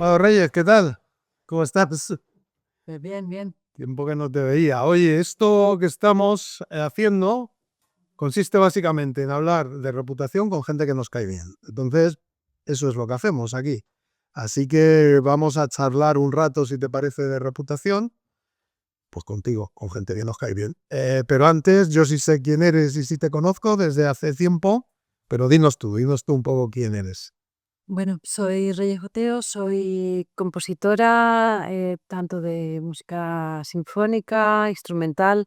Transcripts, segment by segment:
Bueno, Reyes, ¿qué tal? ¿Cómo estás? Bien, bien. Tiempo que no te veía. Oye, esto que estamos haciendo consiste básicamente en hablar de reputación con gente que nos cae bien. Entonces, eso es lo que hacemos aquí. Así que vamos a charlar un rato, si te parece, de reputación, pues contigo, con gente que nos cae bien. Pero antes, yo sí sé quién eres y sí te conozco desde hace tiempo, pero dinos tú un poco quién eres. Bueno, soy Reyes Goteo, soy compositora tanto de música sinfónica, instrumental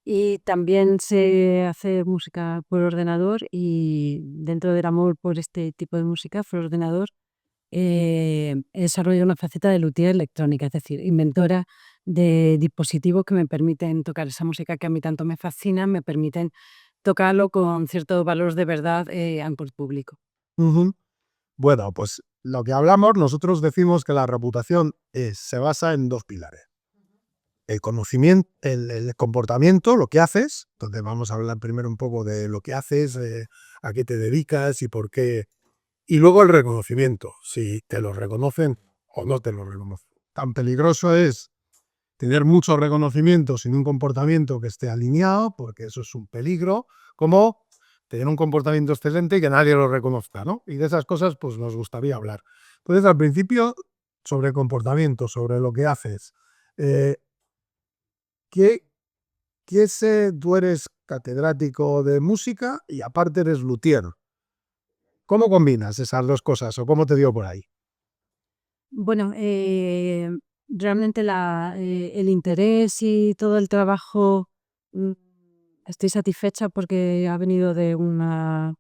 y también sé hacer música por ordenador y dentro del amor por este tipo de música por ordenador he desarrollado una faceta de luthier electrónica, es decir, inventora de dispositivos que me permiten tocar esa música que a mí tanto me fascina, me permiten tocarlo con ciertos valores de verdad ante el público. Ujú. Bueno, pues lo que hablamos, nosotros decimos que la reputación se basa en dos pilares. El conocimiento, el comportamiento, lo que haces. Entonces vamos a hablar primero un poco de lo que haces, a qué te dedicas y por qué. Y luego el reconocimiento, si te lo reconocen o no te lo reconocen. Tan peligroso es tener mucho reconocimiento sin un comportamiento que esté alineado, porque eso es un peligro, como tener un comportamiento excelente y que nadie lo reconozca, ¿no? Y de esas cosas, pues nos gustaría hablar. Entonces, al principio, sobre comportamiento, sobre lo que haces. Eh, ¿qué, tú eres catedrático de música y aparte eres luthier? ¿Cómo combinas esas dos cosas o cómo te dio por ahí? Bueno, realmente el interés y todo el trabajo, mm, estoy satisfecha porque ha venido de una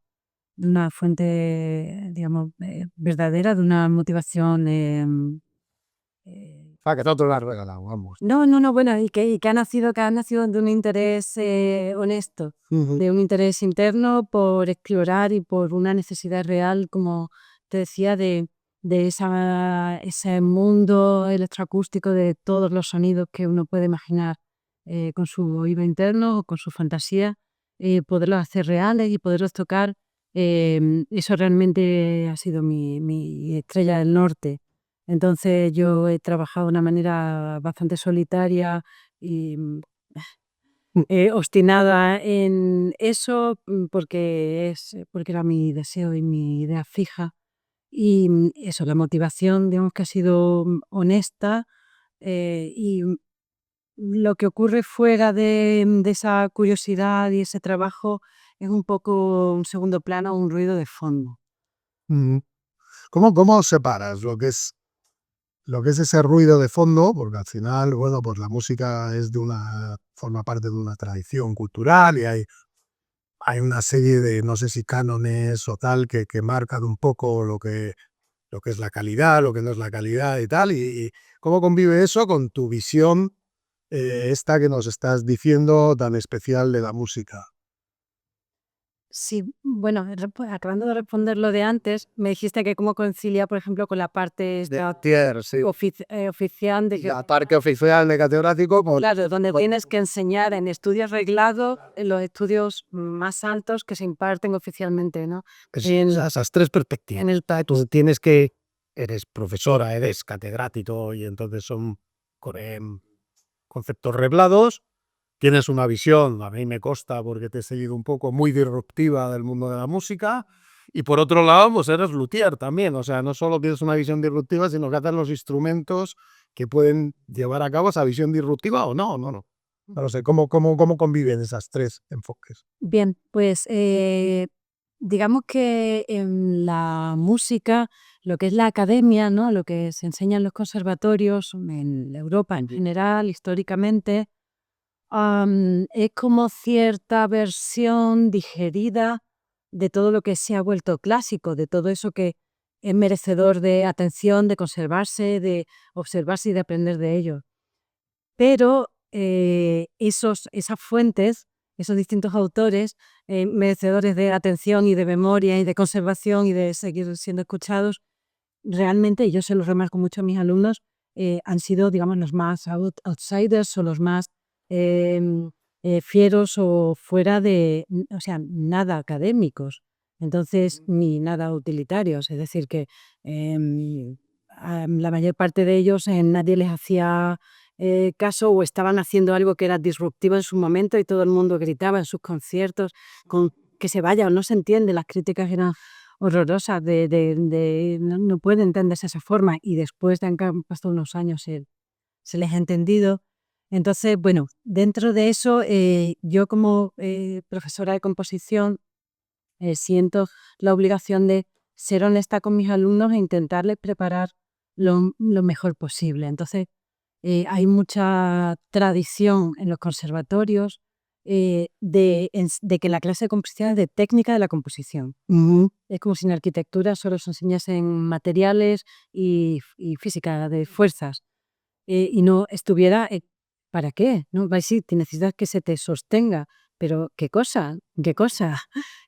fuente, digamos, verdadera, de una motivación. Eh, Ah, que no te lo has regalado, vamos. no, no, no, bueno, que ha nacido de un interés honesto, Ujú. de un interés interno por explorar y por una necesidad real, como te decía, de ese mundo electroacústico, de todos los sonidos que uno puede imaginar con su oído interno o con su fantasía, poderlos hacer reales y poderlos tocar. Eso realmente ha sido mi estrella del norte. Entonces yo he trabajado de una manera bastante solitaria y obstinada en eso, porque era mi deseo y mi idea fija. Y eso, la motivación, digamos que ha sido honesta, lo que ocurre fuera de esa curiosidad y ese trabajo es un poco un segundo plano, un ruido de fondo. Ujú. ¿Cómo separas lo que es ese ruido de fondo? Porque al final, bueno, pues la música es forma parte de una tradición cultural y hay una serie de, no sé si cánones o tal, que marcan un poco lo que es la calidad, lo que no es la calidad y tal. Y cómo convive eso con tu visión, esta que nos estás diciendo tan especial de la música. Sí, bueno, acabando de responder lo de antes, me dijiste que cómo concilia, por ejemplo, con la parte esta Tier, sí. oficial de que, La parte oficial de catedrático con claro, donde tienes que enseñar en estudios reglados, en los estudios más altos que se imparten oficialmente, ¿no? esas tres perspectivas. En el Tú tienes que, eres profesora, eres catedrático y entonces son conceptos reglados. Tienes una visión, a mí me consta porque te he seguido un poco, muy disruptiva del mundo de la música. Y por otro lado, pues eres luthier también. O sea, no solo tienes una visión disruptiva, sino que haces los instrumentos que pueden llevar a cabo esa visión disruptiva o no, no, no. No lo sé, ¿cómo conviven esas tres enfoques? Bien, pues digamos que en la música, lo que es la academia, ¿no? Lo que se enseña en los conservatorios, en Europa en general, históricamente, es como cierta versión digerida de todo lo que se ha vuelto clásico, de todo eso que es merecedor de atención, de conservarse, de observarse y de aprender de ello. Pero esas fuentes, esos distintos autores merecedores de atención y de memoria y de conservación y de seguir siendo escuchados, realmente, y yo se los remarco mucho a mis alumnos, han sido, digamos, los más outsiders o los más em, fieros o fuera o sea, nada académicos, entonces, ni nada utilitarios. Es decir, que em, la mayor parte de ellos nadie les hacía caso o estaban haciendo algo que era disruptivo en su momento y todo el mundo gritaba en sus conciertos con que se vaya o no se entiende, las críticas eran horrorosas no puede entenderse esa forma y después de que han pasado unos años se les ha entendido. Entonces, bueno, dentro de eso yo como profesora de composición siento la obligación de ser honesta con mis alumnos e intentarles preparar lo mejor posible. Entonces, hay mucha tradición en los conservatorios de que la clase de composición es de técnica de la composición. Es como si en arquitectura solo se enseñasen materiales y física de fuerzas y no estuviera, ¿para qué? ¿No? Sí, te necesitas que se te sostenga, pero ¿qué cosa? ¿Qué cosa?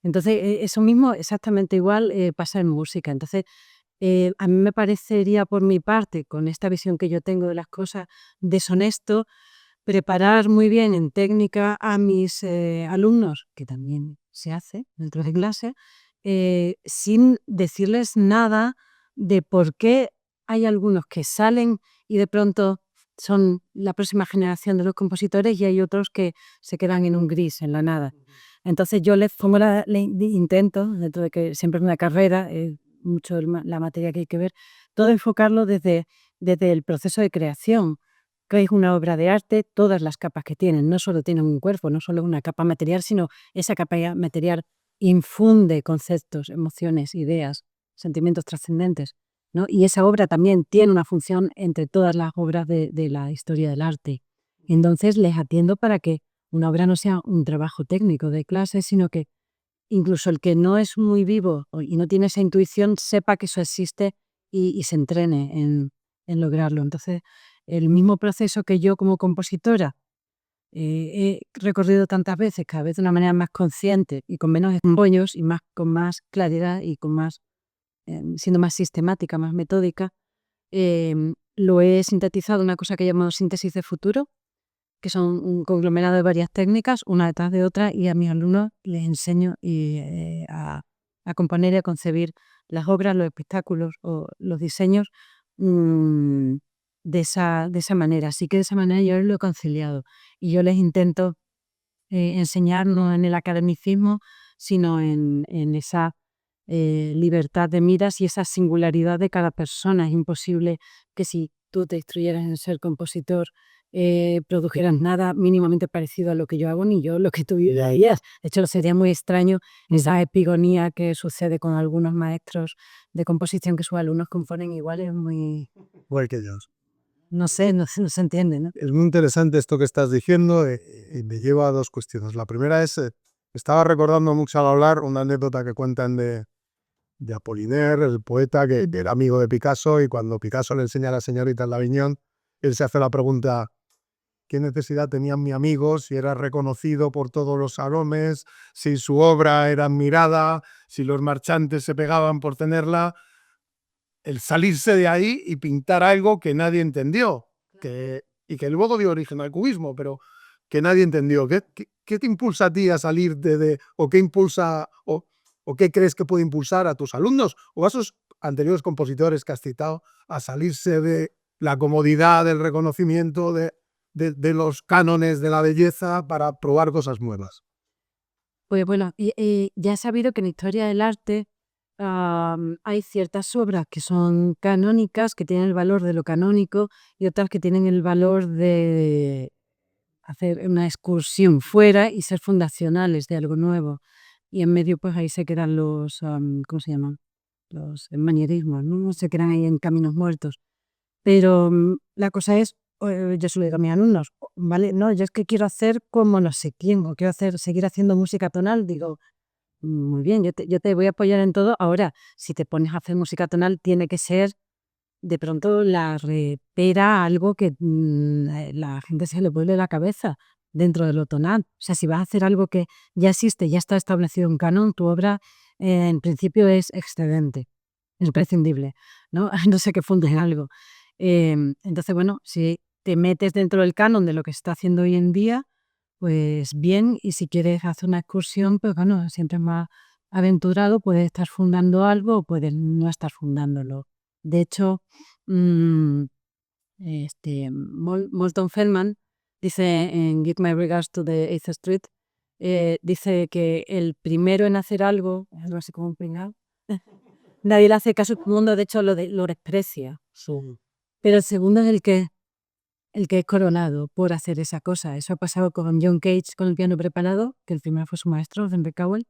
Entonces, eso mismo exactamente igual pasa en música. Entonces, a mí me parecería por mi parte, con esta visión que yo tengo de las cosas, deshonesto preparar muy bien en técnica a mis alumnos, que también se hace dentro de clase, sin decirles nada de por qué hay algunos que salen y de pronto son la próxima generación de los compositores y hay otros que se quedan en un gris, en la nada. Entonces yo les pongo intento, dentro de que siempre es una carrera, mucho la materia que hay que ver, todo enfocarlo desde el proceso de creación, que es una obra de arte, todas las capas que tienen, no solo tienen un cuerpo, no solo una capa material, sino esa capa material infunde conceptos, emociones, ideas, sentimientos trascendentes, ¿no? Y esa obra también tiene una función entre todas las obras de la historia del arte. Entonces les atiendo para que una obra no sea un trabajo técnico de clase, sino que incluso el que no es muy vivo y no tiene esa intuición sepa que eso existe y se entrene en lograrlo. Entonces, el mismo proceso que yo como compositora he recorrido tantas veces, cada vez de una manera más consciente y con menos embollos y con más claridad y siendo más sistemática, más metódica, lo he sintetizado en una cosa que llamo síntesis de futuro, que son un conglomerado de varias técnicas, una detrás de otra, y a mis alumnos les enseño a componer y a concebir las obras, los espectáculos o los diseños de esa manera. Así que de esa manera yo lo he conciliado y yo les intento enseñar no en el academicismo, sino en esa libertad de miras y esa singularidad de cada persona. Es imposible que si tú te instruyeras en ser compositor produjeras nada mínimamente parecido a lo que yo hago, ni yo lo que tú harías. De hecho, sería muy extraño esa epigonía que sucede con algunos maestros de composición que sus alumnos componen igual, es muy, Igual que ellos. no sé, no se entiende, ¿no? Es muy interesante esto que estás diciendo y me lleva a dos cuestiones. La primera es, estaba recordando mucho al hablar una anécdota que cuentan de Apollinaire, el poeta que era amigo de Picasso, y cuando Picasso le enseña a la señorita en la Avignon, él se hace la pregunta: ¿qué necesidad tenía mi amigo si era reconocido por todos los salones, si su obra era admirada, si los marchantes se pegaban por tenerla? El salirse de ahí y pintar algo que nadie entendió, y que luego dio origen al cubismo, pero que nadie entendió. ¿Qué te impulsa a ti a salir o qué impulsa o qué crees que puede impulsar a tus alumnos o a esos anteriores compositores que has citado a salirse de la comodidad del reconocimiento de los cánones de la belleza para probar cosas nuevas? Pues bueno, ya he sabido que en historia del arte hay ciertas obras que son canónicas, que tienen el valor de lo canónico, y otras que tienen el valor de hacer una excursión fuera y ser fundacionales de algo nuevo. Y en medio, pues ahí se quedan ¿cómo se llaman? Los manierismos, ¿no? Se quedan ahí en caminos muertos. Pero la cosa es, yo se lo digo a mis alumnos, ¿vale? No, yo es que quiero hacer como no sé quién, o quiero seguir haciendo música tonal. Digo, muy bien, yo te voy a apoyar en todo. Ahora, si te pones a hacer música tonal, tiene que ser de pronto la repera, algo que la gente se le vuelve la cabeza dentro de lo tonal. O sea, si vas a hacer algo que ya existe, ya está establecido en canon, tu obra en principio es excedente, es imprescindible, ¿no? A no sé que funde en algo. Entonces, bueno, si te metes dentro del canon de lo que se está haciendo hoy en día, pues bien, y si quieres hacer una excursión, pues bueno, siempre es más aventurado, puedes estar fundando algo o puedes no estar fundándolo. De hecho, mm, Molton Feldman dice en Give My Regards to the Eighth Street, dice que el primero en hacer algo, algo así como un pringao, nadie le hace caso, todo el mundo de hecho lo desprecia. Pero el segundo es el que es coronado por hacer esa cosa. Eso ha pasado con John Cage con el piano preparado, que el primero fue su maestro, Henry Cowell,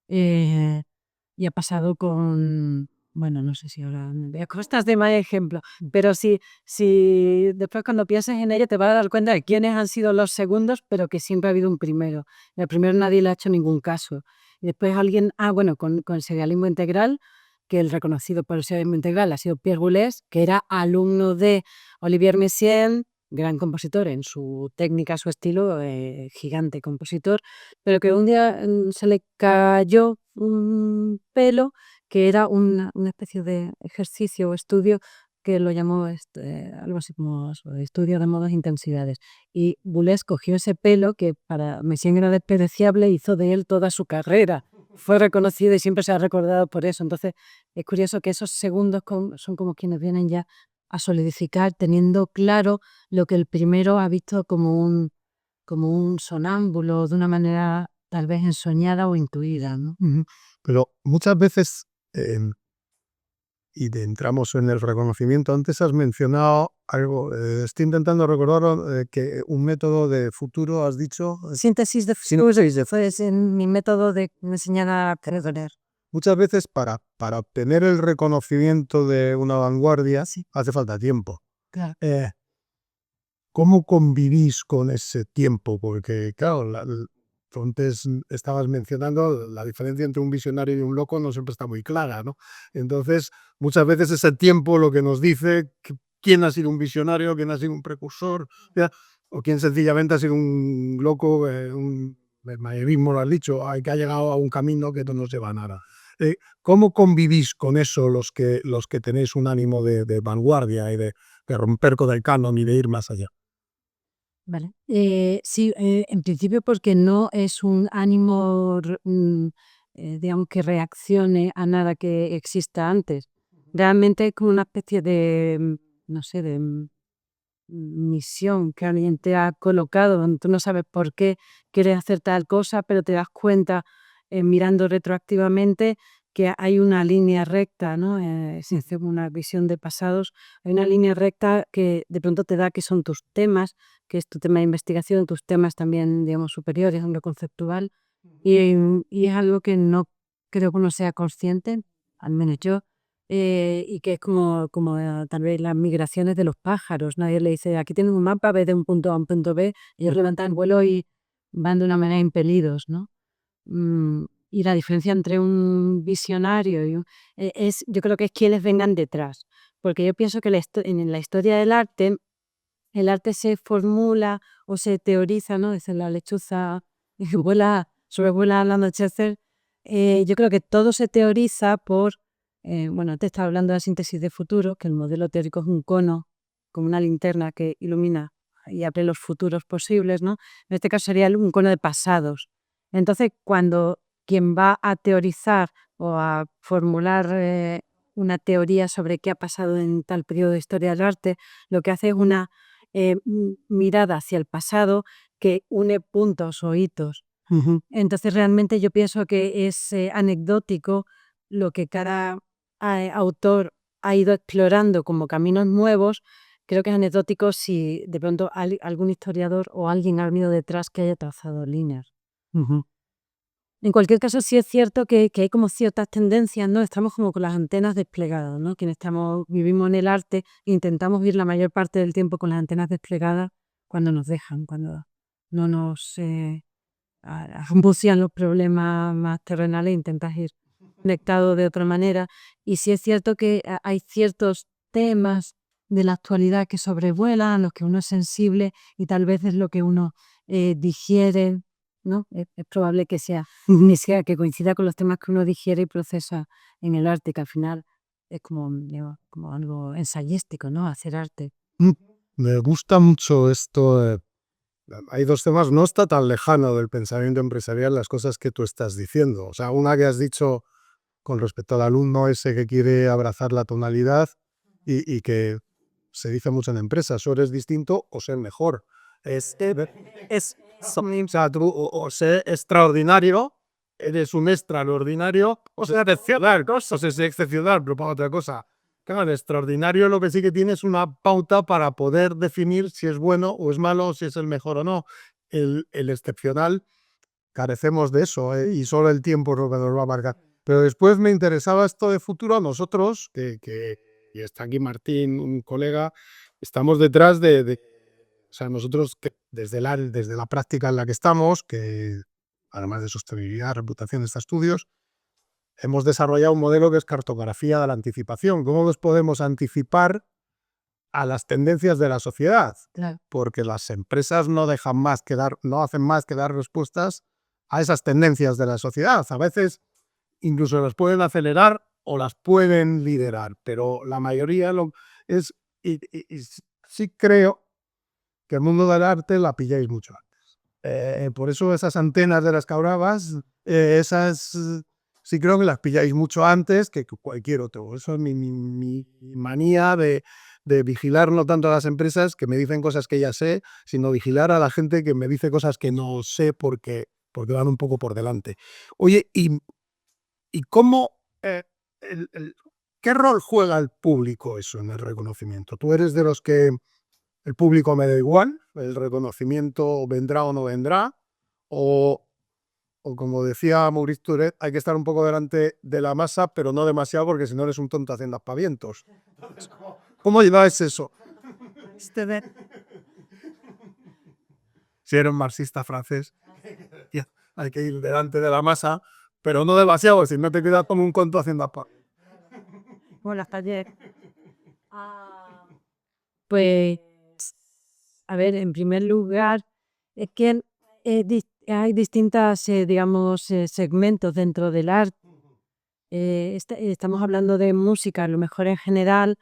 y ha pasado con, bueno, no sé si ahora me voy a costas de más ejemplo, pero si después cuando pienses en ello te vas a dar cuenta de quiénes han sido los segundos, pero que siempre ha habido un primero. El primero nadie le ha hecho ningún caso. Y después alguien, bueno, con el serialismo integral, que el reconocido por el serialismo integral ha sido Pierre Boulez, que era alumno de Olivier Messiaen, gran compositor en su técnica, su estilo, gigante compositor, pero que un día se le cayó un pelo que era una especie de ejercicio o estudio que lo llamó algo así como estudio de modos e intensidades. Y Boulez cogió ese pelo que para Messiaen era despreciable, hizo de él toda su carrera. Fue reconocido y siempre se ha recordado por eso. Entonces es curioso que esos segundos son como quienes vienen ya a solidificar, teniendo claro lo que el primero ha visto como un sonámbulo, de una manera tal vez ensoñada o intuida, ¿no? Pero muchas veces, entramos en el reconocimiento, antes has mencionado algo, estoy intentando recordar que un método de futuro, has dicho. Síntesis de futuros, fue mi método de enseñar a creer. Muchas veces para obtener el reconocimiento de una vanguardia Sí. hace falta tiempo. Claro. ¿Cómo convivís con ese tiempo? Porque, claro, tú antes estabas mencionando la diferencia entre un visionario y un loco no siempre está muy clara, ¿no? Entonces, muchas veces ese tiempo lo que nos dice quién ha sido un visionario, quién ha sido un precursor, ¿ya? O quién sencillamente ha sido un loco, el mayerismo lo has dicho, que ha llegado a un camino que no nos lleva a nada. ¿Cómo convivís con eso los que tenéis un ánimo de vanguardia y de romper con el canon y de ir más allá? Vale. Sí, en principio porque no es un ánimo, digamos, que reaccione a nada que exista antes. Realmente es como una especie de, no sé, de misión que alguien te ha colocado, donde tú no sabes por qué quieres hacer tal cosa, pero te das cuenta, mirando retroactivamente, que hay una línea recta, ¿no? Si hacemos una visión de pasados, hay una línea recta que de pronto te da que son tus temas, que es tu tema de investigación, tus temas también, digamos, superiores, en lo conceptual, y es algo que no creo que uno sea consciente, al menos yo, y que es como tal vez las migraciones de los pájaros. Nadie le dice, aquí tienes un mapa, ve de un punto A a un punto B, ellos levantan vuelo y van de una manera impelidos, ¿no? Y la diferencia entre un visionario yo creo que es quienes vengan detrás, porque yo pienso que en la historia del arte, el arte se formula o se teoriza, ¿no? Dice la lechuza que sobrevuela al anochecer. Yo creo que todo se teoriza por, bueno, te estaba hablando de la síntesis de futuro, que el modelo teórico es un cono, como una linterna que ilumina y abre los futuros posibles, ¿no? En este caso sería un cono de pasados. Entonces, cuando quien va a teorizar o a formular una teoría sobre qué ha pasado en tal periodo de historia del arte, lo que hace es una mirada hacia el pasado que une puntos o hitos. Entonces realmente yo pienso que es anecdótico lo que cada autor ha ido explorando como caminos nuevos. Creo que es anecdótico si de pronto algún historiador o alguien ha venido detrás que haya trazado líneas. En cualquier caso, sí es cierto que hay como ciertas tendencias, ¿no? Estamos como con las antenas desplegadas, ¿no? Quienes vivimos en el arte, intentamos vivir la mayor parte del tiempo con las antenas desplegadas cuando nos dejan, cuando no nos acucian los problemas más terrenales, intentas ir conectado de otra manera. Y sí es cierto que hay ciertos temas de la actualidad que sobrevuelan, a los que uno es sensible y tal vez es lo que uno digiere, ¿no? Es probable que sea que coincida con los temas que uno digiere y procesa en el arte, que al final es como, digamos, como algo ensayístico, ¿no? Hacer arte. Me gusta mucho esto. Hay dos temas, no está tan lejano del pensamiento empresarial las cosas que tú estás diciendo. O sea, una que has dicho con respecto al alumno ese que quiere abrazar la tonalidad, y que se dice mucho en empresas, o eres distinto o ser mejor. Es o ser extraordinario, eres un extraordinario, o ser excepcional, cosas es excepcional, pero para otra cosa. Claro, el extraordinario lo que sí que tiene es una pauta para poder definir si es bueno o es malo, si es el mejor o no. El excepcional carecemos de eso, y solo el tiempo es lo que nos va a marcar. Pero después me interesaba esto de futuro. Nosotros, y está aquí Martín, un colega, estamos detrás o sea, nosotros que desde la práctica en la que estamos, que además de sostenibilidad, reputación, de estudios, hemos desarrollado un modelo que es cartografía de la anticipación. ¿Cómo nos podemos anticipar a las tendencias de la sociedad? Claro. Porque las empresas no hacen más que dar respuestas a esas tendencias de la sociedad. A veces incluso las pueden acelerar o las pueden liderar, pero la mayoría es, y sí creo que el mundo del arte la pilláis mucho antes. Por eso esas antenas de las que hablabas, esas sí creo que las pilláis mucho antes que cualquier otro. Eso es mi manía de vigilar no tanto a las empresas que me dicen cosas que ya sé, sino vigilar a la gente que me dice cosas que no sé porque van un poco por delante. Oye, ¿y cómo, qué rol juega el público eso en el reconocimiento? ¿Tú eres de los que el público me da igual, el reconocimiento vendrá o no vendrá? O como decía Maurice Thurett, hay que estar un poco delante de la masa, pero no demasiado, porque si no eres un tonto haciendo aspavientos. ¿Cómo lleváis eso? Si eres un marxista francés, hay que ir delante de la masa, pero no demasiado, si no te quedas como un tonto haciendo aspavientos. Buenas tardes. Pues, a ver, en primer lugar, es que hay distintas, digamos, segmentos dentro del arte. Estamos hablando de música, a lo mejor en general,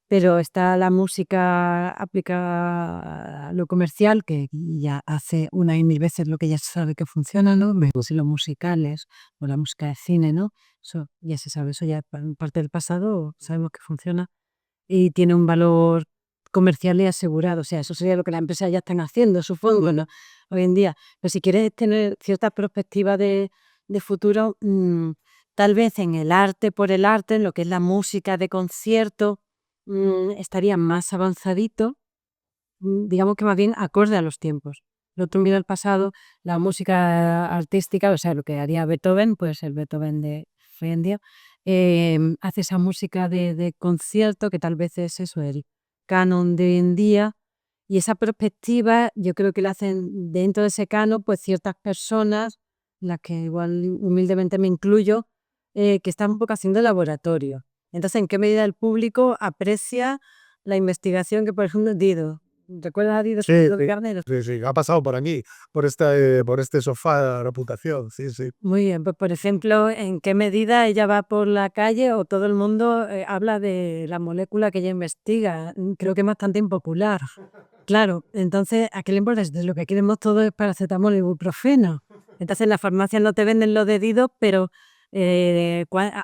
pero está la música aplicada a lo comercial, que ya hace una y mil veces lo que ya se sabe que funciona, ¿no? Los musicales o la música de cine, ¿no? Eso ya se sabe, eso ya es parte del pasado, sabemos que funciona y tiene un valor comercial y asegurado. O sea, eso sería lo que las empresas ya están haciendo, supongo, ¿no? Hoy en día. Pero si quieres tener cierta perspectiva de futuro, tal vez en el arte por el arte, en lo que es la música de concierto, estaría más avanzadito, digamos que más bien acorde a los tiempos. Lo otro mira al pasado, la música artística, o sea, lo que haría Beethoven, pues el Beethoven de hoy en día, hace esa música de concierto que tal vez es eso, el canon de hoy en día, y esa perspectiva yo creo que la hacen dentro de ese canon, pues ciertas personas, las que igual humildemente me incluyo, que están un poco haciendo laboratorio. Entonces, ¿en qué medida el público aprecia la investigación que, por ejemplo, Dido? ¿Recuerdas a Dido? Sí, Los Garneros. sí, ha pasado por aquí, por este sofá de la reputación, sí, sí. Muy bien, pues por ejemplo, ¿en qué medida ella va por la calle o todo el mundo habla de la molécula que ella investiga? Creo que es bastante impopular. Claro, entonces, ¿a qué le importa? Si lo que queremos todo es paracetamol y ibuprofeno. Entonces, en la farmacia no te venden los deditos, pero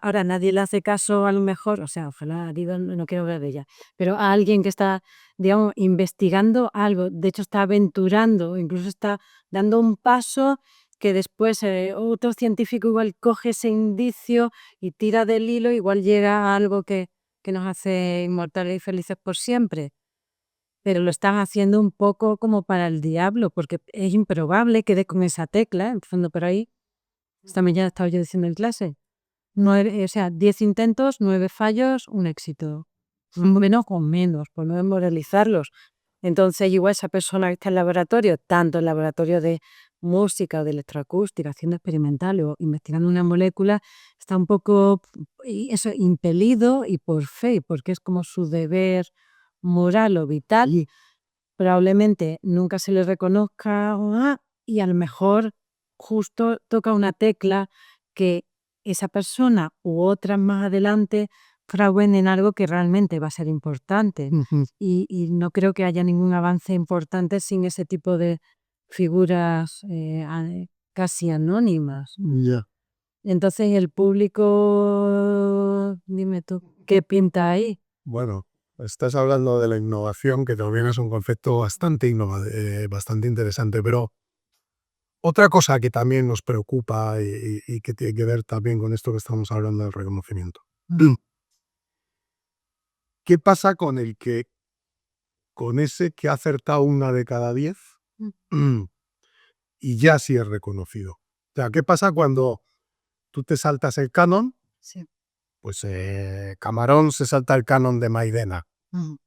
ahora nadie le hace caso a lo mejor, o sea, ojalá Dido, no quiero hablar de ella, pero a alguien que está, digamos, investigando algo, de hecho está aventurando, incluso está dando un paso que después otro científico igual coge ese indicio y tira del hilo, igual llega a algo que nos hace inmortales y felices por siempre. Pero lo están haciendo un poco como para el diablo, porque es improbable que dé con esa tecla, empezando por ahí. Esta mañana estaba yo diciendo en clase. 9, o sea, 10 intentos, 9 fallos, un éxito. Menos con menos, por no desmoralizarlos. Entonces, igual esa persona que está en el laboratorio, tanto en el laboratorio de música o de electroacústica, haciendo experimentales o investigando una molécula, está un poco eso, impelido y por fe, porque es como su deber moral o vital. Y probablemente nunca se le reconozca y a lo mejor justo toca una tecla que esa persona u otras más adelante fragüen en algo que realmente va a ser importante. Y no creo que haya ningún avance importante sin ese tipo de figuras casi anónimas. Ya. Entonces el público, dime tú, ¿qué pinta ahí? Bueno, estás hablando de la innovación, que también es un concepto bastante interesante, pero otra cosa que también nos preocupa y que tiene que ver también con esto que estamos hablando del reconocimiento. ¿Qué pasa con ese que ha acertado 1 de cada 10 y ya sí es reconocido? O sea, ¿qué pasa cuando tú te saltas el canon? Sí. Pues Camarón se salta el canon de Maidena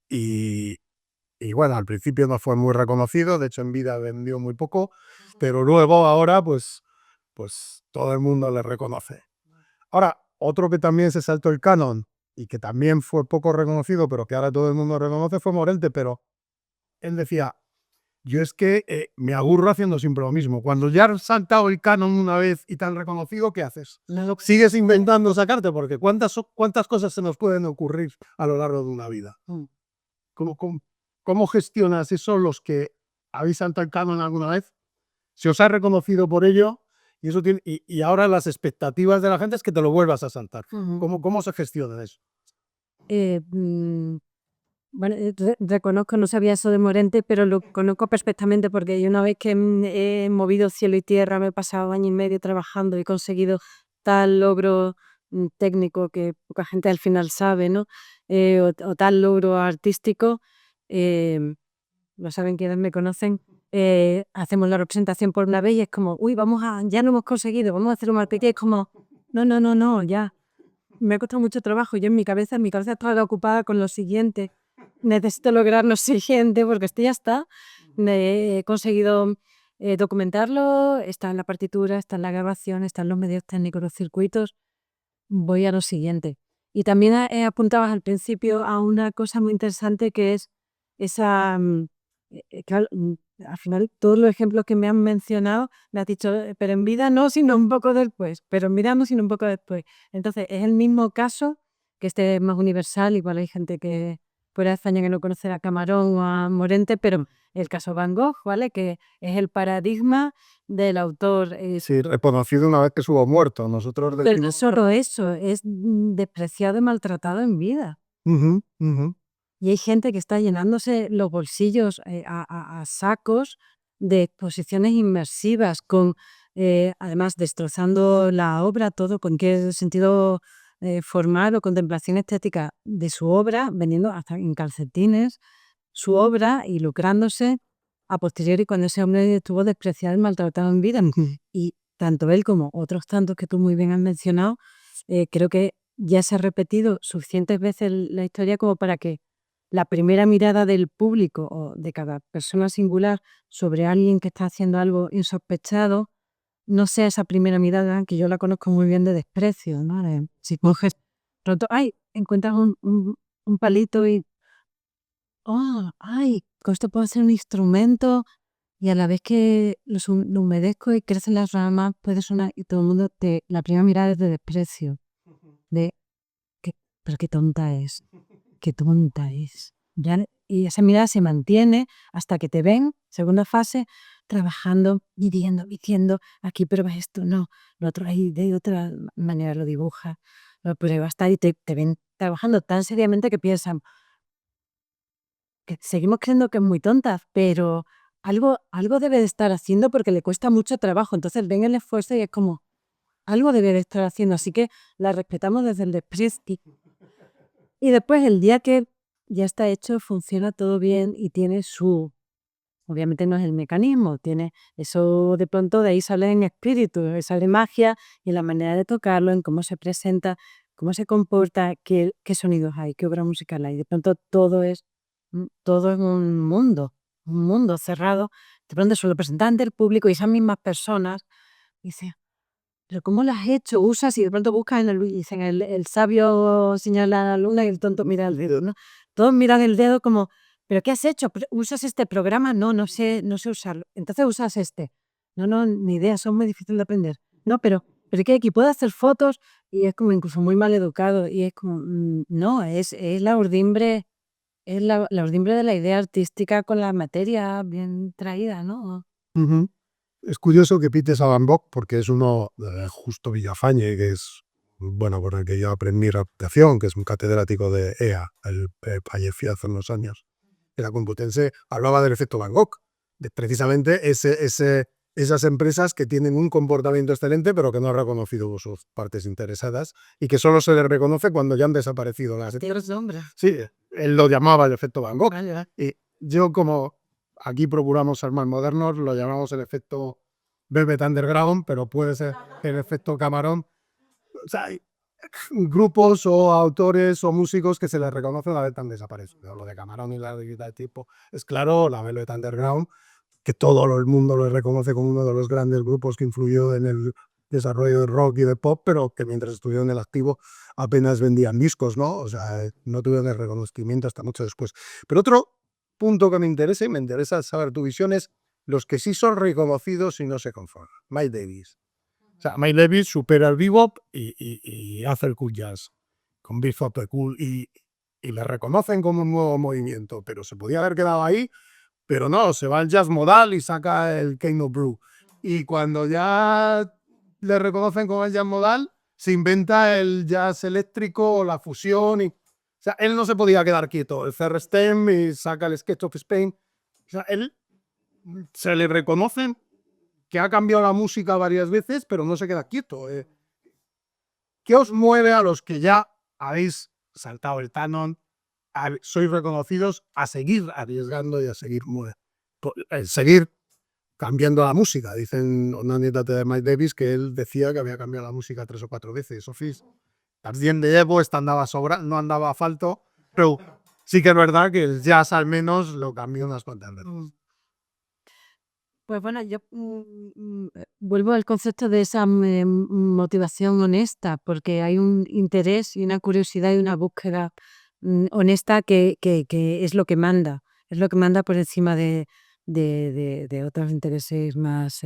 y bueno, al principio no fue muy reconocido, de hecho en vida vendió muy poco, pero luego ahora pues todo el mundo le reconoce. Ahora, otro que también se saltó el canon y que también fue poco reconocido, pero que ahora todo el mundo reconoce, fue Morente, pero él decía, yo es que me aburro haciendo siempre lo mismo. Cuando ya has saltado el canon una vez y te han reconocido, ¿qué haces? Sigues inventando sacarte, porque ¿cuántas cosas se nos pueden ocurrir a lo largo de una vida? ¿Cómo gestionas eso los que habéis saltado el canon alguna vez? Se os ha reconocido por ello y eso y ahora las expectativas de la gente es que te lo vuelvas a saltar. ¿Cómo se gestiona eso? Bueno, reconozco, no sabía eso de Morente, pero lo conozco perfectamente porque yo una vez que he movido cielo y tierra, me he pasado 1 año y medio trabajando y he conseguido tal logro técnico que poca gente al final sabe, ¿no? O tal logro artístico, lo saben quienes me conocen, hacemos la representación por una vez y es como, uy, ya lo hemos conseguido, vamos a hacer un marketing, es como, no, ya. Me ha costado mucho trabajo. Yo en mi cabeza estaba ocupada con lo siguiente. Necesito lograr lo siguiente porque esto ya está. He conseguido documentarlo, está en la partitura, está en la grabación, está en los medios técnicos, los circuitos. Voy a lo siguiente. Y también apuntabas al principio a una cosa muy interesante que es esa... claro, al final todos los ejemplos que me han mencionado me has dicho, pero en vida no, sino un poco después, pero en vida no, sino un poco después. Entonces es el mismo caso, que este es más universal, igual hay gente que fuera de España que no conoce a Camarón o a Morente, pero el caso Van Gogh, ¿vale? Que es el paradigma del autor. Sí, reconocido una vez que estuvo muerto. Nosotros Pero no decimos... solo eso, es despreciado y maltratado en vida. Y hay gente que está llenándose los bolsillos a sacos de exposiciones inmersivas, además destrozando la obra, todo con qué sentido formal o contemplación estética de su obra, vendiendo hasta en calcetines su obra y lucrándose a posteriori cuando ese hombre estuvo despreciado y maltratado en vida. Y tanto él como otros tantos que tú muy bien has mencionado, creo que ya se ha repetido suficientes veces la historia como para que la primera mirada del público o de cada persona singular sobre alguien que está haciendo algo insospechado no sea esa primera mirada, que yo la conozco muy bien, de desprecio, ¿no? Si coges pronto, ay, encuentras un palito y, oh, ay, con esto puedo hacer un instrumento y a la vez que lo humedezco y crecen las ramas, puede sonar y todo el mundo, la primera mirada es de desprecio, de, pero qué tonta es. Y esa mirada se mantiene hasta que te ven, segunda fase, trabajando, diciendo, aquí pruebas esto, no, lo otro ahí de otra manera lo dibuja, lo pruebas tal, y te ven trabajando tan seriamente que piensan que seguimos creyendo que es muy tonta, pero algo debe de estar haciendo porque le cuesta mucho trabajo. Entonces ven el esfuerzo y es como, algo debe de estar haciendo, así que la respetamos desde el desprecio. Y después el día que ya está hecho, funciona todo bien y tiene obviamente no es el mecanismo, tiene eso, de pronto de ahí sale en espíritu, sale magia y en la manera de tocarlo, en cómo se presenta, cómo se comporta, qué sonidos hay, qué obra musical hay. De pronto todo es un mundo cerrado. De pronto solo presentante, el público y esas mismas personas dicen, pero ¿cómo lo has hecho? Usas y de pronto buscas y dicen, el sabio señala a la luna y el tonto mira el dedo, ¿no? Todos miran el dedo como, ¿pero qué has hecho? ¿Usas este programa? No sé usarlo. Entonces usas este. No, ni idea, son muy difíciles de aprender. No, pero ¿qué? Aquí puedo hacer fotos y es como incluso muy mal educado y es como, no, es la urdimbre, es la urdimbre de la idea artística con la materia bien traída, ¿no? Es curioso que pites a Van Gogh porque es uno, Justo Villafañe, que es bueno, por el que yo aprendí reputación, que es un catedrático de EA, él falleció hace unos años, era Complutense, hablaba del efecto Van Gogh, de precisamente esas empresas que tienen un comportamiento excelente pero que no han reconocido sus partes interesadas y que solo se les reconoce cuando ya han desaparecido las... Sí, él lo llamaba el efecto Van Gogh. Y yo, como aquí procuramos ser más modernos, lo llamamos el efecto Velvet Underground, pero puede ser el efecto Camarón. O sea, hay grupos o autores o músicos que se les reconoce una vez han desaparecido. Lo de Camarón y la de tal tipo es claro, la Velvet Underground, que todo el mundo lo reconoce como uno de los grandes grupos que influyó en el desarrollo del rock y del pop, pero que mientras estuvieron en el activo apenas vendían discos, ¿no? O sea, no tuvieron el reconocimiento hasta mucho después. Pero otro punto que me interesa saber tu visión, es los que sí son reconocidos y no se conforman. Miles Davis. O sea, Miles Davis supera el bebop y hace el cool jazz con Bebop the Cool y le reconocen como un nuevo movimiento, pero se podía haber quedado ahí, pero no, se va al jazz modal y saca el Kano Brew. Y cuando ya le reconocen como el jazz modal, se inventa el jazz eléctrico o la fusión. O sea, él no se podía quedar quieto. El CR-STEM y saca el Sketch of Spain. O sea, él se le reconocen que ha cambiado la música varias veces, pero no se queda quieto. ¿Qué os mueve a los que ya habéis saltado el canon, sois reconocidos, a seguir arriesgando y a seguir, seguir cambiando la música? Dicen una anécdota de Mike Davis que él decía que había cambiado la música 3 o 4 veces. Sofís, también de Evo, esta andaba no andaba a falto, pero sí que es verdad que el jazz al menos lo cambió unas cuantas veces. Pues bueno, yo vuelvo al concepto de esa motivación honesta, porque hay un interés y una curiosidad y una búsqueda honesta que es lo que manda por encima de otros intereses más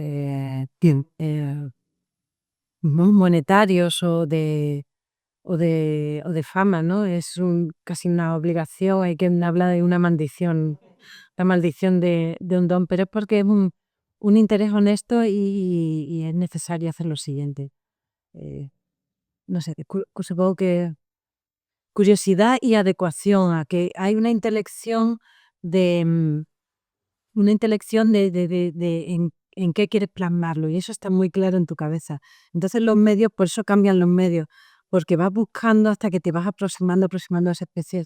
monetarios o de fama, ¿no? Es casi una obligación, hay quien habla de una maldición, la maldición de un don, pero es porque es un interés honesto y es necesario hacer lo siguiente. No sé, supongo que curiosidad y adecuación a que hay una intelección de en qué quieres plasmarlo, y eso está muy claro en tu cabeza. Entonces los medios, por eso cambian los medios, porque vas buscando hasta que te vas aproximando a esa especie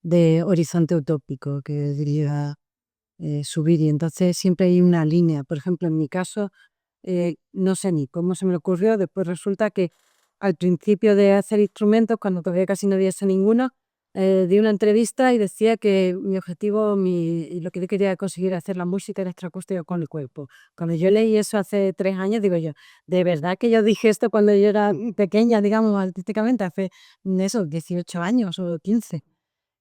de horizonte utópico que diría subir, y entonces siempre hay una línea. Por ejemplo, en mi caso, no sé ni cómo se me ocurrió, después resulta que al principio de hacer instrumentos, cuando todavía casi no había hecho ninguno, di una entrevista y decía que mi objetivo, lo que yo quería conseguir hacer la música electroacústica con el cuerpo. Cuando yo leí eso hace 3 años, digo yo, ¿de verdad que yo dije esto cuando yo era pequeña, digamos, artísticamente, hace 18 años o 15?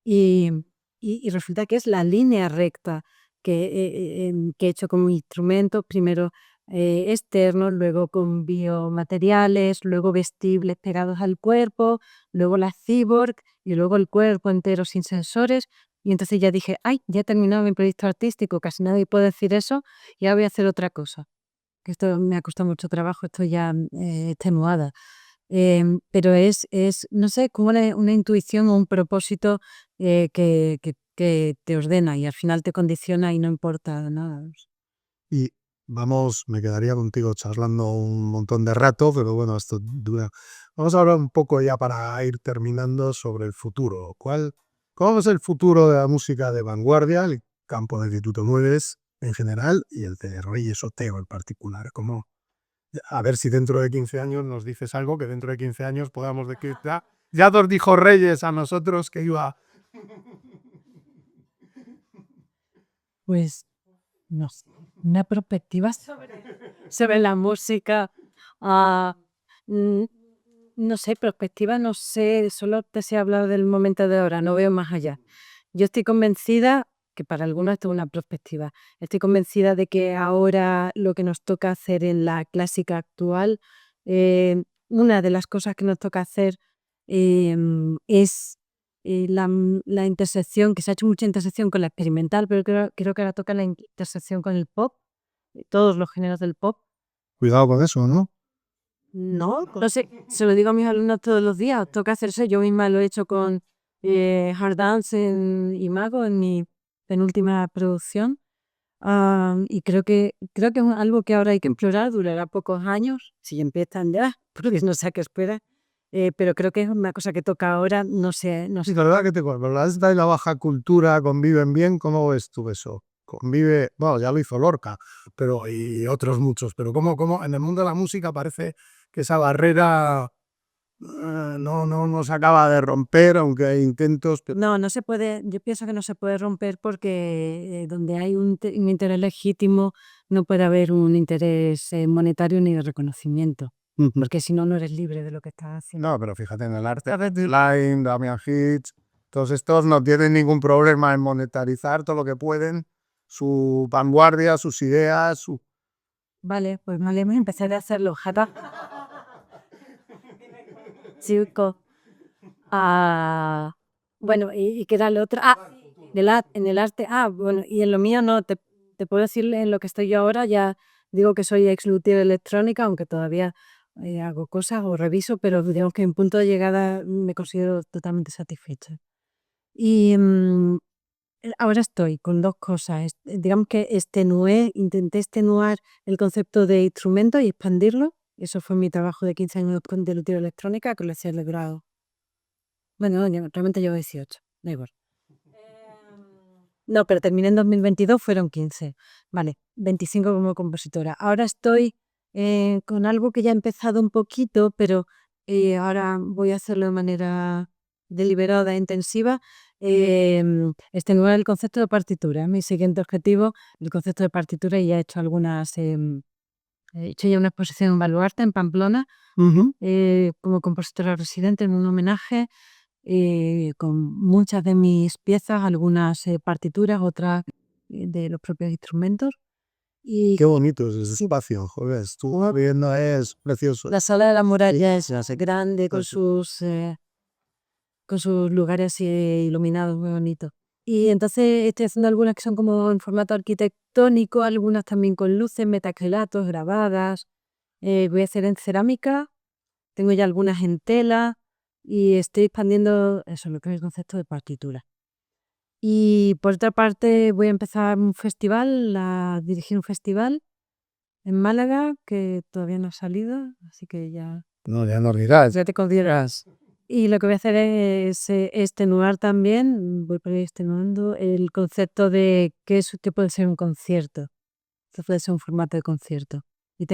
Y, y resulta que es la línea recta que he hecho con instrumentos, primero externos, luego con biomateriales, luego vestibles pegados al cuerpo, luego la cyborg y luego el cuerpo entero sin sensores. Y entonces ya dije, ay, ya he terminado mi proyecto artístico, casi nadie puede decir eso, y ahora voy a hacer otra cosa. Que esto me ha costado mucho trabajo, estoy ya extenuada. Pero no sé, como una intuición o un propósito que te ordena y al final te condiciona y no importa nada. Y vamos, me quedaría contigo charlando un montón de rato, pero bueno, esto dura. Vamos a hablar un poco ya para ir terminando sobre el futuro. ¿Cómo es el futuro de la música de vanguardia, el campo del que tú te mueves en general y el de Reyes Oteo en particular? A ver si dentro de 15 años nos dices algo, que dentro de 15 años podamos decir, ya nos dijo Reyes a nosotros que iba... Pues no sé, una perspectiva sobre la música. ah, mm, no sé, perspectiva, no sé, solo te sé hablar del momento de ahora, no veo más allá. Yo estoy convencida, que para algunos esto es una perspectiva, estoy convencida de que ahora lo que nos toca hacer en la clásica actual, una de las cosas que nos toca hacer es la intersección, que se ha hecho mucha intersección con la experimental, pero creo que ahora toca la intersección con el pop, todos los géneros del pop. Cuidado con eso, ¿no? No sé, se lo digo a mis alumnos todos los días, toca hacerse, yo misma lo he hecho con Hard Dance en Imago, en mi penúltima producción. Y creo que es algo que ahora hay que explorar, durará pocos años, si empiezan ya, porque no sé a qué espera, pero creo que es una cosa que toca ahora, no Sí, sé. la verdad que te la alta y la baja cultura conviven bien. ¿Cómo ves tú eso? Convive, bueno, ya lo hizo Lorca, pero y otros muchos, pero cómo en el mundo de la música parece que esa barrera no se acaba de romper, aunque hay intentos. No se puede, yo pienso que no se puede romper porque donde hay un interés legítimo no puede haber un interés monetario ni de reconocimiento, Ujú. porque si no, no eres libre de lo que estás haciendo. No, pero fíjate en el arte, Line, Damian Hitch, todos estos no tienen ningún problema en monetarizar todo lo que pueden, su vanguardia, sus ideas, Vale, pues vale, empezaré a hacerlo. Jata. Circo. Bueno, ¿y qué era lo otro? En el arte. Bueno, y en lo mío no, te puedo decir en lo que estoy yo ahora, ya digo que soy ex luthier electrónica, aunque todavía hago cosas o reviso, pero digamos que en punto de llegada me considero totalmente satisfecha. Y ahora estoy con dos cosas. Digamos que intenté extenuar el concepto de instrumento y expandirlo. Eso fue mi trabajo de 15 años de luthier electrónica, que lo he celebrado. Bueno, no, realmente llevo 18, da igual. No, pero terminé en 2022, fueron 15. Vale, 25 como compositora. Ahora estoy con algo que ya he empezado un poquito, pero ahora voy a hacerlo de manera deliberada e intensiva. Extenuar el concepto de partitura. Mi siguiente objetivo, el concepto de partitura, y ya he hecho he hecho ya una exposición en Baluarte, en Pamplona, como compositora residente en un homenaje con muchas de mis piezas, algunas partituras, otras de los propios instrumentos. Y qué bonito es ese espacio, joder, estuvo viendo, es precioso. la sala de la muralla es grande con sus lugares así iluminados muy bonitos. Y entonces estoy haciendo algunas que son como en formato arquitectónico, algunas también con luces, metacrilatos grabadas. Voy a hacer en cerámica, tengo ya algunas en tela y estoy expandiendo eso, lo que es el concepto de partitura. Y por otra parte voy a empezar un festival, a dirigir un festival en Málaga que todavía no ha salido, así que No, ya nos dirás. ya te consideras. Y lo que voy a hacer es extenuar también, voy por ahí extenuando el concepto de qué puede ser un concierto, qué puede ser un formato de concierto. Y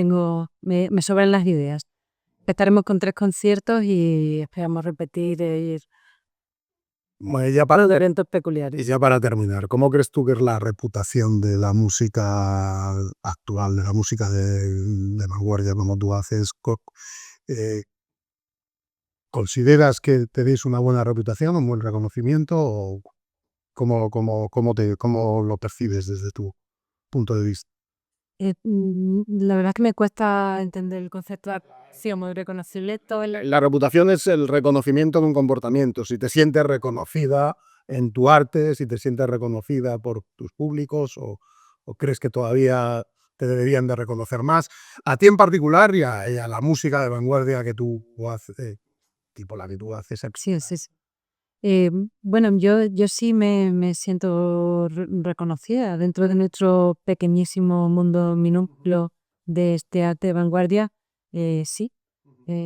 me sobran las ideas. Empezaremos con 3 conciertos y esperamos repetir e ir Bueno, ya a eventos peculiares. y ya para terminar, ¿cómo crees tú que es la reputación de la música actual, de la música de vanguardia, como tú haces? Eh, ¿Consideras que tenéis una buena reputación, un buen reconocimiento o cómo lo percibes desde tu punto de vista? La verdad es que me cuesta entender el concepto de acción muy reconocible. La reputación es el reconocimiento de un comportamiento. Si te sientes reconocida en tu arte, si te sientes reconocida por tus públicos o crees que todavía te deberían de reconocer más. A ti en particular y a la música de vanguardia que tú haces, tipo la que tú haces. Sí, sí, sí. Bueno, yo sí me siento reconocida dentro de nuestro pequeñísimo mundo minúsculo de este arte de vanguardia. Sí,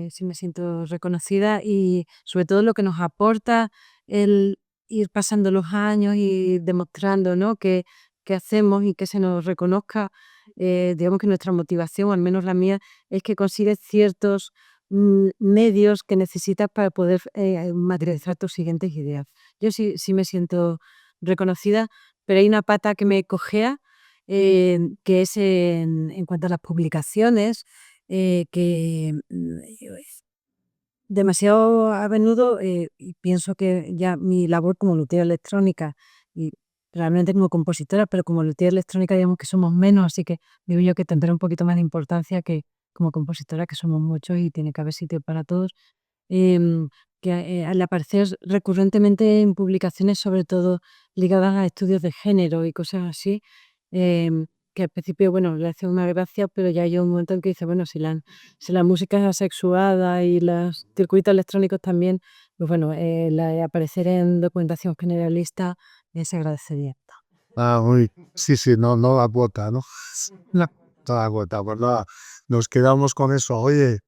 sí me siento reconocida y sobre todo lo que nos aporta el ir pasando los años y demostrando, ¿no? que hacemos y que se nos reconozca. Digamos que nuestra motivación, o al menos la mía, es que consigues ciertos medios que necesitas para poder materializar tus siguientes ideas. Yo sí me siento reconocida, pero hay una pata que me cojea, que es en cuanto a las publicaciones, que demasiado a menudo, y pienso que ya mi labor como luthier electrónica y realmente como compositora, pero como luthier electrónica digamos que somos menos, así que digo yo que tendrá un poquito más de importancia que como compositora, que somos muchos y tiene que haber sitio para todos. em, que al aparecer recurrentemente en publicaciones, sobre todo ligadas a estudios de género y cosas así, que al principio, bueno, le hace una gracia, pero ya hay un momento en que dice, bueno, si la música es asexuada y los circuitos electrónicos también, pues bueno, aparecer en documentación generalista se agradecería. Sí, sí, no, no da cuota, ¿no? No, no da cuota. Pues nada, nos quedamos con eso. Oye,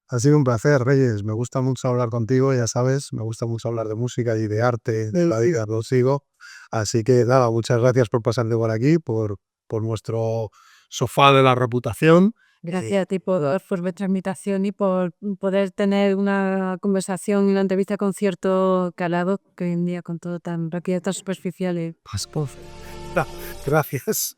ha sido un placer, Reyes. Me gusta mucho hablar contigo, ya sabes. Me gusta mucho hablar de música y de arte, de la vida, lo sigo. Así que nada, muchas gracias por pasarte por aquí, por nuestro sofá de la reputación. Gracias a ti por vuestra invitación y por poder tener una conversación y una entrevista con cierto calado que hoy en día con todo tan rápido, tan superficial. Gracias.